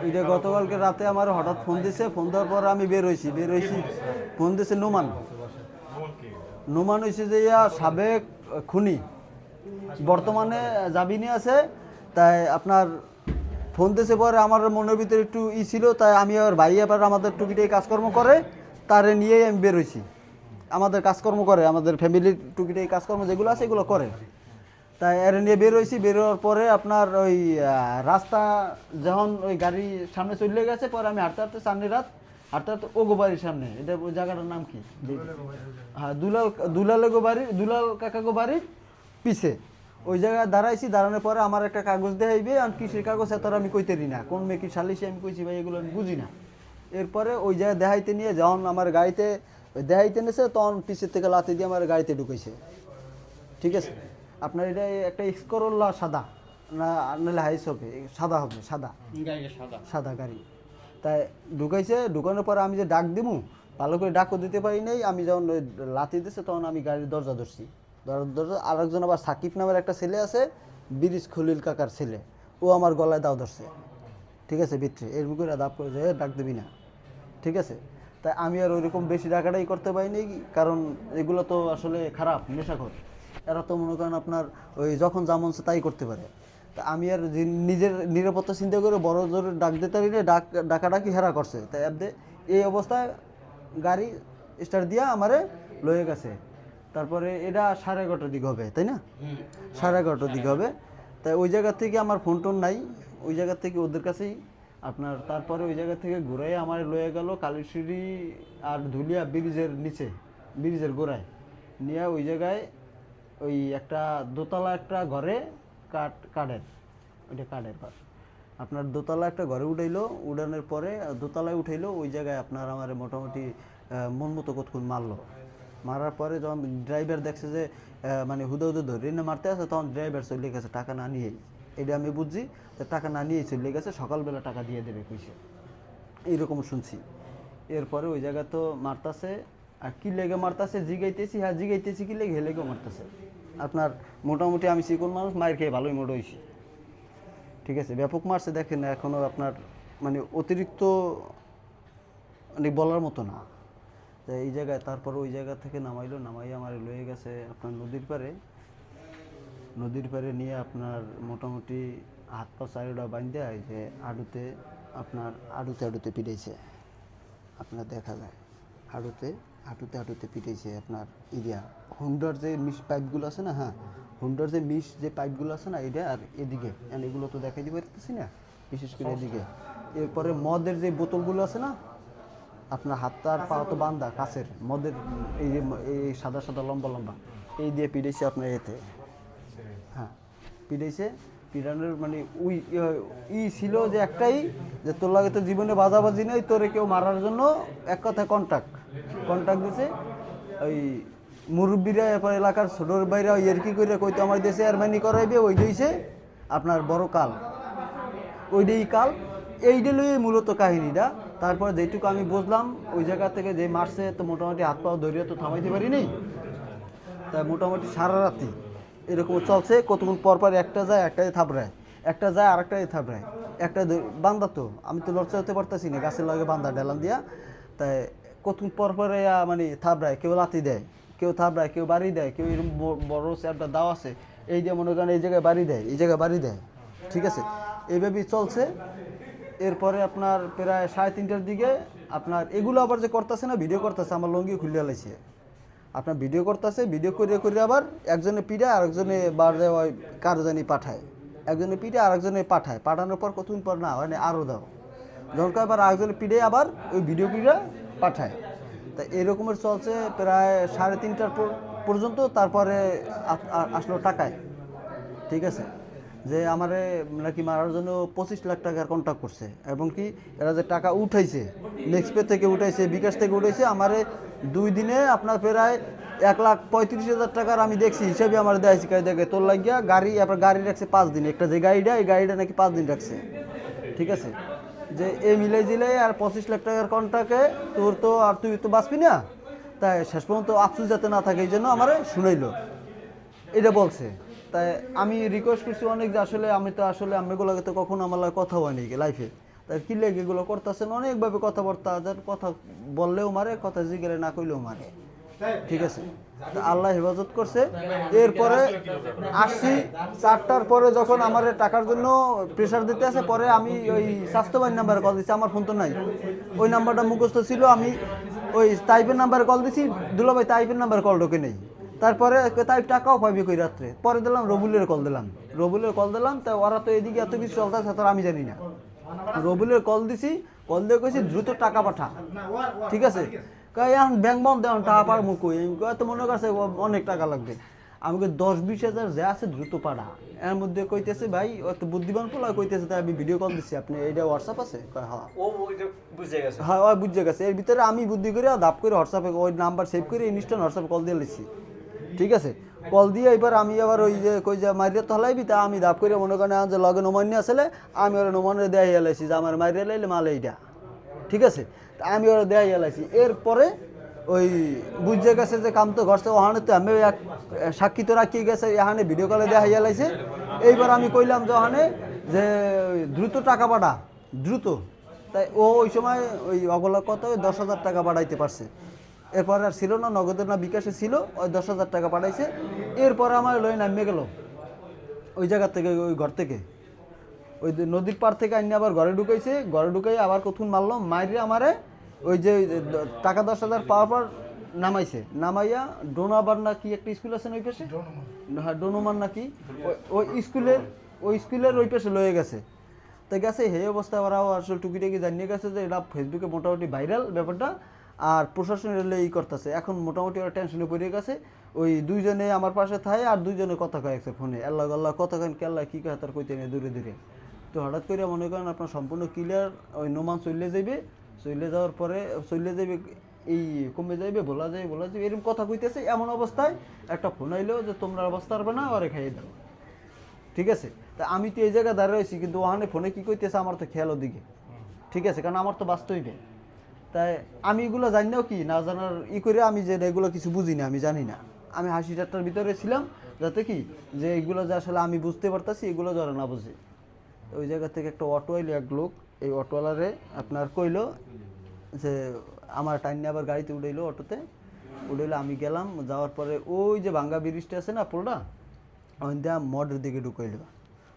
এটা গতকালকে রাতে আমার হঠাৎ ফোন দিছে, ফোন দেওয়ার পর আমি বের হয়েছি। ফোন দিছে নোমান। নোমান হয়েছে যে সাবেক খুনি, বর্তমানে জামিনে আছে। তাই আপনার ফোন দিয়েছে পরে আমার মনের ভিতরে একটু ছিল, তাই আমি আর ভাই এবার আমাদের টুকিটাই কাজকর্ম করে তারে নিয়েই আমি বের হয়েছি। আমাদের কাজকর্ম করে, আমাদের ফ্যামিলির টুকিটাই কাজকর্ম যেগুলো আছে এগুলো করে। তাই এর নিয়ে বের হয়েছি। বের হওয়ার পরে আপনার ওই রাস্তা যখন ওই গাড়ি সামনে চলে গেছে, পরে আমি হাঁটতে হাঁটতে চাঁদনি রাত হাঁটতে হাঁটতে ওগো বাড়ির সামনে, এটা ওই জায়গাটার নাম কি, হ্যাঁ দুলাল কাকাগো বাড়ির পিছে ওই জায়গায় দাঁড়াইছি। দাঁড়ানোর পরে আমার একটা কাগজ দেখাইবে, আর কিসের কাগজ এত আমি কইতেরি না, কোন মেয়ে কি সালিশি আমি কইছি ভাই এগুলো আমি বুঝি না। এরপরে ওই জায়গায় দেখাইতে নিয়ে যখন আমার গাড়িতে দেখাইতে নিয়েছে, তখন পিছের থেকে লাথি দিয়ে আমার গাড়িতে ঢুকেছে। ঠিক আছে, আপনার এটা একটা এক্সকরোলা সাদা না, নাহলে হাইস হবে, সাদা হবে, সাদা সাদা গাড়ি। তাই ঢুকাইছে। ঢুকানোর পরে আমি যে ডাক দিমু, ভালো করে ডাকও দিতে পারি নাই। আমি যখন লাথি দিছে তখন আমি গাড়ির দরজা ধরছি। দরজা আরেকজন আবার সাকিব নামের একটা ছেলে আছে, বিরিশ খলিল কাকার ছেলে, ও আমার গলায় দাও ধরছে। ঠিক আছে, ভিতরে এর মুখে দাপ করে যে ডাক দিবি না। ঠিক আছে, তাই আমি আর ওইরকম বেশি ডাকাটাই করতে পারিনি, কারণ এগুলো তো আসলে খারাপ, নেশাখোর। এরা তো মনে করেন আপনার ওই যখন যা মন চায় তাই করতে পারে। তা আমি আর নিজের নিরাপত্তা চিন্তা করে বড় জোরে ডাক দিতে পারি না, ডাকাডাকি হেরা করছে। তাই এই অবস্থায় গাড়ি স্টার্ট দিয়া আমারে লয়ে গেছে। তারপরে এটা 11:30টার দিকে হবে, তাই না? 11:30টার দিকে হবে। তাই ওই জায়গা থেকে আমার ফোন টোন নাই, ওই জায়গা থেকে ওদের কাছেই আপনার। তারপরে ওই জায়গা থেকে ঘুরাই আমার লয়ে গেল কালীশিরি আর ধুলিয়া ব্রিজের নিচে, ব্রিজের গোড়ায় নিয়ে ওই জায়গায় ওই একটা দোতলা একটা ঘরে কাঠের, ওইটা কাঠের ঘর। আপনার দোতলা একটা ঘরে উঠাইলো, উঠানোর পরে দোতলায় উঠাইলো। ওই জায়গায় আপনার আমার মোটামুটি মন মতো কতক্ষণ মারলো। মারার পরে যখন ড্রাইভার দেখছে যে মানে হুদা ধরে না মারতে আছে, তখন ড্রাইভার চলে গেছে টাকা না নিয়েই। এটা আমি বুঝছি যে টাকা না নিয়েই চলে গেছে, সকালবেলা টাকা দিয়ে দেবে কইছে, এইরকম শুনছি। এরপরে ওই জায়গা তো মারতাছে, আর কি লেগে মারতাছে জিগাইতেছি, হ্যাঁ জিগাইতেছি কি লেগে হেলেগেও মারতেছে। আপনার মোটামুটি আমি চিকন মানুষ, মায়ের খেয়ে ভালোই মোটা হয়েছি। ঠিক আছে, ব্যাপক মারছে, দেখেন এখনও আপনার মানে অতিরিক্ত মানে বলার মতো না। এই জায়গায় তারপর ওই জায়গা থেকে নামাইলো, নামাই আমার লয়ে গেছে আপনার নদীর পাড়ে নিয়ে আপনার মোটামুটি হাত পা চারিটা বাঁধতে হয় যে আড়ুতে পিটাইছে। আপনার দেখা যায় হাঁটুতে পিটাইছে আপনার ইরিয়া হুন্ডার যে মিশ পাইপগুলো আছে না, হ্যাঁ হুন্ডার যে মিশ যে পাইপগুলো আছে না, এটা আর এদিকে এগুলো তো দেখাই দিতে পারতেছি না, বিশেষ করে এদিকে। এরপরে মদের যে বোতলগুলো আছে না, আপনার হাত আর পা তো বান্ধা কাছের মদের, এই যে এই সাদা সাদা লম্বা লম্বা, এই দিয়ে পিটাইছে আপনার এতে। হ্যাঁ পিটাইছে। পিটানোর মানে ছিল যে একটাই, যে তোর লাগে তো জীবনে বাজাবাজি নেই, তোরে কেউ মারার জন্য এক কথায় কন্ট্যাক্ট দিছে। ওই মুরব্বীরা এরপর এলাকার ছোটোর বাইরে কি করে কইতো আমার দেশে এয়ারমানি করাইবে, ওই দিয়েছে আপনার বড় কাল, ওইটাই কাল। এইটা লইয়ে মূলত কাহিনীটা। তারপর যেটুকু আমি বুঝলাম ওই জায়গা থেকে যে মারছে, তো মোটামুটি হাত পাও ধরিয়ে তো থামাইতে পারিনি। তাই মোটামুটি সারা রাতি এরকম চলছে। কতক্ষণ পর একটা যায় একটাই থাপড়ায়, একটা যায় আর একটাই থাপড়ায়, একটা বান্ধা, তো আমি তো লড়চা হতে পারতেছি না, গাছের লগে বান্ধা ডেলান দিয়া। তাই কতক্ষণ পর মানে থাপড়ায়, কেউ লাথি দেয়, কেউ থাপড়ায়, কেউ বাড়ি দেয়, কেউ এরকম বড় একটা দাও আছে এই দিয়ে মনে করেন এই জায়গায় বাড়ি দেয়, এই জায়গায় বাড়ি দেয়। ঠিক আছে, এইভাবেই চলছে। এরপরে আপনার প্রায় 3:30টার দিকে আপনার এগুলো আবার যে করতেছে না, ভিডিও করতেছে, আমার লঙ্গি খুলে লাইছে। আপনার ভিডিও করতেছে, ভিডিও করে আবার একজনে পিঠে আরেকজনে বাড়ে ওই কারো জানি পাঠায়, একজনে পিঠে আরেকজনে পাঠানোর পর কতদিন পর না মানে আরও দাও, যখন আবার আরেকজনে পিঠে আবার ওই ভিডিও পাঠায়। তা এরকমের চলছে প্রায় 3:30টার পর্যন্ত। তারপরে আসলো টাকায়। ঠিক আছে, যে আমারে নাকি মারার জন্য 25 লাখ টাকার কন্ট্যাক্ট করছে, এবং কি এরা যে টাকা উঠাইছে নেক্সট পে থেকে উঠাইছে, বিকাশ থেকে উঠাইছে, আমারে 2 দিনে আপনার প্রায় 1,35,000 টাকার আমি দেখছি হিসাবে আমার দেয়ছি। দেখে তোর লাগিয়া গাড়ি রাখছে 5 দিন, একটা যে এই গাড়িটা নাকি 5 দিন রাখছে। ঠিক আছে, যে এই মিলে আর 25 লাখ টাকার কন্ট্রাক্টে তোর তো আর তুই তো বাঁচবি না, তাই শেষ পর্যন্ত আফসোস যাতে না থাকে এই জন্য আমারে শুনাইলো, এটা বলছে। তাই আমি রিকোয়েস্ট করছি অনেক যে আসলে আমি তো আসলে আম্মেগুলোকে তো কখনো আমার লাগে কথা হয়নি লাইফে, তাই কি লেগে এগুলো করতেছেন অনেকভাবে কথাবার্তা কথা বললেও মারে, কথা জিজ্ঞেস না করলেও মারে, ঠিক আছে। তা আল্লাহ হেফাজত করছে। এরপরে আসছি 4টার পরে যখন আমার টাকার জন্য প্রেশার দিতে আসে, পরে আমি ওই স্বাস্থ্যবাহী নাম্বারে কল দিচ্ছি, আমার ফোন তো নাই, ওই নাম্বারটা মুখস্থ ছিল, আমি ওই তাইপের নাম্বারে কল দিছি, দুলাভাই তাইপের নাম্বার কল ঢোকে নেই। তারপরে তাই টাকাও পাবি কই রাত্রে, পরে দিলাম রবুলের কল দিলাম, তা ওরা তো এদিকে এত কিছু চলতেছে তার আমি জানি না। রবুলের কল দিছি, কল দিয়ে কইছি দ্রুত টাকা পাঠা, ঠিক আছে। এখন ব্যাংক বন্ধ এখন টাকা পার মুখ তো মনে করছে অনেক টাকা লাগবে, আমাকে 10-20 হাজার যা আছে দ্রুত পাঠা। এর মধ্যে কইতেছে ভাই অত বুদ্ধিমান পোলা, কইতেছে তাই আমি ভিডিও কল দিচ্ছি, আপনি এইটা হোয়াটসঅ্যাপ আছে? হ্যাঁ, ও বুঝে গেছে, হ্যাঁ ও বুঝে গেছে। এর ভিতরে আমি বুদ্ধি করে দাপ করে হোয়াটসঅ্যাপে ওই নাম্বার সেভ করে ইনস্ট্যান্ট হোয়াটসঅ্যাপে কল দিয়ে লিখছি, ঠিক আছে। কল দিয়ে এবার আমি আবার ওই যে কই যে মারিয়া তো হলাইবি, তা আমি দাপ করে মনে করেন যে লগে নোমান নিয়ে আসলে আমি ওরা নোমানের দেয়া হেলাইছি যে আমার মারিয়া লাইলে মাল এইটা, ঠিক আছে। তা আমি ওরা দেয়া হেলাইছি। এরপরে ওই বুঝে গেছে যে কাম তো ঘরছে, ওখানে তো আমি এক সাক্ষী তো রাখিয়ে গেছে, এখানে ভিডিও কলে দেয়া হেলাইছে। এইবার আমি কইলাম যে ওখানে যে দ্রুত টাকা পাঠা, দ্রুত। তাই ও ওই সময় ওই অগলা কত 10,000 টাকা পাঠাইতে পারছে। এরপর আর ছিল না, নগদের না বিকাশে ছিল, ওই 10,000 টাকা পাঠাইছে। এরপরে আমার লই নামে গেল ওই জায়গা থেকে, ওই ঘর থেকে, ওই নদীর পাড় থেকে আইনি আবার ঘরে ঢুকাইছে, ঘরে ঢুকাই আবার কখন মারলো, মাইরে আমারে ওই যে টাকা 10,000 পাওয়ার পর নামাইছে, নামাইয়া ডোনাবার না কি একটা স্কুল আছে না ওই পাশে, হ্যাঁ ডোনোমান নাকি, ওই স্কুলের ওই পাশে লয়ে গেছে। তো গেছে এই অবস্থা, ওরাও আসলে টুকিটাকি জানিয়ে গেছে যে এটা ফেসবুকে মোটামুটি ভাইরাল ব্যাপারটা, আর প্রশাসনের এই করতেছে। এখন মোটামুটি ওরা টেনশনে পড়ে গেছে, ওই দুইজনে আমার পাশে থাকে আর দুইজনে কথা কয়েছে ফোনে, আল্লাহ আল্লাহ কথা কেন কেল্লা কী কয় তার কইতে নেই দূরে দূরে। তো হঠাৎ করে মনে করেন আপনার সম্পূর্ণ ক্লিয়ার, ওই নোমান চলে যাইবে, চলে যাওয়ার পরে চলে যাইবে, এই কমে যাইবে, বলা যাবে এরকম কথা কইতেছে। এমন অবস্থায় একটা ফোন আইলো যে তোমরা অবস্থা পারবে না, ওরে খাইয়ে দাও, ঠিক আছে। তা আমি তো এই জায়গায় দাঁড়িয়ে রয়েছি, কিন্তু ওখানে ফোনে কী কইতেছে আমার তো খেয়াল ওদিকে, ঠিক আছে, কারণ আমার তো বাস্তবই। তাই আমি এগুলো জানি নাও কি না জানার করে আমি যে এগুলো কিছু বুঝি না, আমি জানি না, আমি হাসি ঠাট্টার ভিতরে ছিলাম, যাতে কি যে এগুলো যে আসলে আমি বুঝতে পারতাছি, এগুলো যারা না বুঝে। ওই জায়গা থেকে একটা অটো আইলো, এক লোক, এই অটোওয়ালারে আপনার কইলো যে আমার টাইনে আবার গাড়িতে উঠাইলো, অটোতে উঠাইলো। আমি গেলাম, যাওয়ার পরে ওই যে ভাঙ্গা ব্রিজটা আছে না পুরোটা, ওই দিয়া মডের দিকে ঢুকাইলো।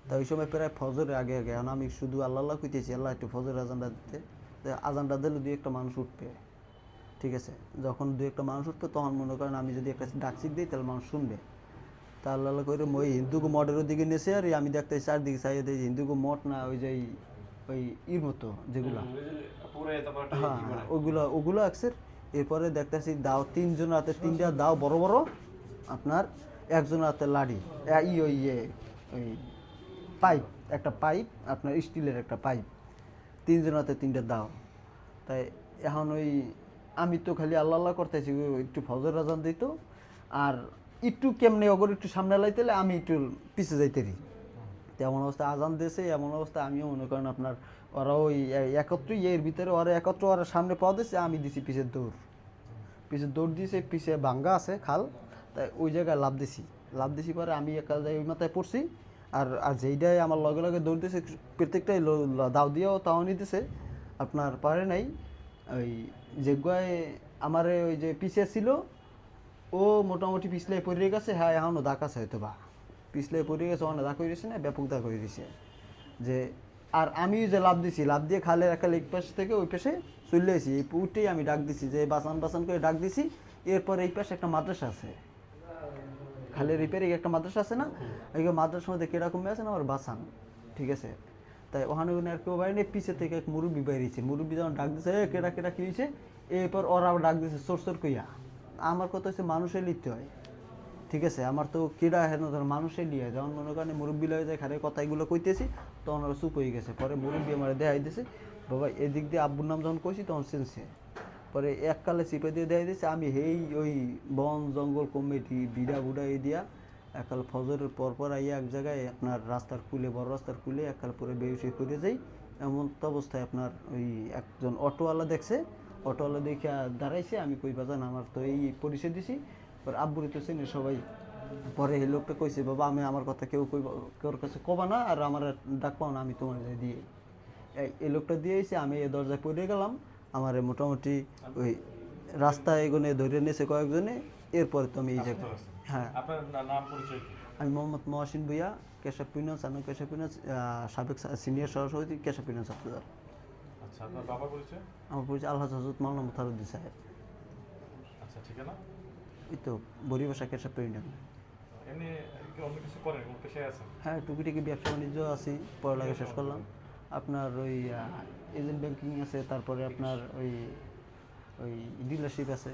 তা ওই সময় প্রায় ফজরের আগে আগে, এখন আমি শুধু আল্লাহ আল্লাহ কইতেছি, আল্লাহ একটু ফজর আজানটা দিতে, আজানটা দিলে 2-1 মানুষ উঠবে, ঠিক আছে। যখন 2-1 মানুষ উঠবে তখন মনে করেন আমি যদি একটা ডাকচিক দিই তাহলে মানুষ শুনবে। তা আল্লাহ আল্লাহ করে ওই হিন্দুকে মঠের দিকে নেছে, আর আমি দেখতে চারদিকে চাইয়ে দিই হিন্দুকে মঠ না, ওই যে ওই ইর মতো যেগুলা, হ্যাঁ ওগুলো আকসের। এরপরে দেখতেছি দাও, 3জন হাতে 3টা দাও বড় বড়, আপনার একজন হাতে লাঠি, ওই পাইপ, একটা পাইপ আপনার স্টিলের একটা পাইপ, 3জন হাতে 3টা দাও। তাই এখন ওই আমি তো খালি আল্লাহ আল্লাহ করতেছি, একটু ফজর আজান দিত, আর একটু কেমনে ওগর একটু সামনে লাইতে আমি একটু পিছে যাইতেরি। এমন অবস্থা আজান দিয়েছে, এমন অবস্থা আমিও মনে করেন আপনার ওরা ওই একত্র এর ভিতরে ওরা একত্র ওরা সামনে পাওয়া দিচ্ছে, আমি দিছি পিছের দৌড় দিয়েছে, পিছে ভাঙ্গা আছে খাল, তাই ওই জায়গায় লাভ দিছি পরে আমি একা যাই ওই মাথায় পড়ছি। আর যেইটাই আমার লগে লগে দৌড় দিয়েছে প্রত্যেকটাই দাও দিয়েও তাও নিতেছে, আপনার পারে নাই। ওই যেগুয়ায় আমার ওই যে পিছিয়ে ছিল ও মোটামুটি পিছলে পড়ে গেছে, হ্যাঁ এখনও দাগ আছে হয়তো বা পিছলে পড়ে গেছে, অনেক দাগ হয়ে গেছে না, ব্যাপক দাগ হয়ে গেছে যে। আর আমি যে লাভ দিয়ে খালের একটা লেক পাশ থেকে ওই পাশে চলে এসেছি, এই পুরোটাই আমি ডাক দিছি যে বাসান করে ডাক দিছি। এরপর এই পাশে একটা মাদ্রাসা আছে, খালের রিপেয়ারিং একটা মাদ্রাসা আছে না, এই মাদ্রাসার মধ্যে কিরকম আছে না আমার বাসান, ঠিক আছে। তাই ওখানে আর কেউ বাইরে পিছিয়ে থেকে এক মুরব্বী বাইরেছে, মুরব্বী যখন ডাক দিছে কেটা কি হয়েছে, এরপর ওরা আবার ডাক দিছে সোর কইয়া। আমার কথা হচ্ছে মানুষের লিখতে হয়, ঠিক আছে, আমার তো কেডা হেন ধর মানুষের লিয়ে, যখন মনে করেন মুরব্বী লয়ে যায় খারে কথা এগুলো কইতেছি, তখন ওরা চুপ হয়ে গেছে। পরে মুরব্বী আমার দেখাই দিয়েছে, বাবা এদিক দিয়ে আব্বুর নাম যখন কইছি তখন চেনছে, পরে এককালে চিপে দিয়ে দেখাই দিয়েছে। আমি ওই বন জঙ্গল কমিটি বিড়া বুড়া এই দিয়া এককাল ফজরের পর আইয়া এক জায়গায় আপনার রাস্তার কুলে, বড় রাস্তার কুলে এককাল পরে বেউসে করে যাই। এমন অবস্থায় আপনার ওই একজন অটোওয়ালা দেখছে, অটোওয়ালা দেখে দাঁড়াইছে, আমি কই বাজান আমার তো এই পরিচয় দিছি, পরে আব্বুরে তো চেনে সবাই। পরে এই লোকটা কইছে, বাবা আমি আমার কথা কেউ কাছে কবা না, আর আমার ডাক পাও না, আমি তোমার দিয়ে। এই লোকটা দিয়ে এসে আমি এই দরজায় পড়ে গেলাম, আমার মোটামুটি ওই রাস্তায় এগোনে ধরে নিয়েছে কয়েকজনে, এরপরে তো আমি এই জায়গায়। হ্যাঁ, আপনার নাম পরিচয় কি? আমি মোহাম্মদ মহসিন ভুইয়া, কেশব ফিনান্স, আমি কেশব ফিনান্স সাবেক সিনিয়র সহসভাপতি, কেশব ফিনান্স আফসার। আচ্ছা, আপনার বাবার পরিচয়? আমার পরিচয় আলহাজ হজরত মাওলানা মুতারুদ্দিন সাহেব। আচ্ছা, ঠিকানা? এই তো বরিবাসা কেশব ইউনিয়ন। এমনি কি অন্য কিছু করেন, কোন পেশায় আছেন? হ্যাঁ, টুকিটাকি ব্যবসা বাণিজ্য আছি, পড়ালেখা শেষ করলাম। আপনার ওই এজেন্ট ব্যাংকিং আছে, তারপরে আপনার ওই ডিলারশিপ আছে।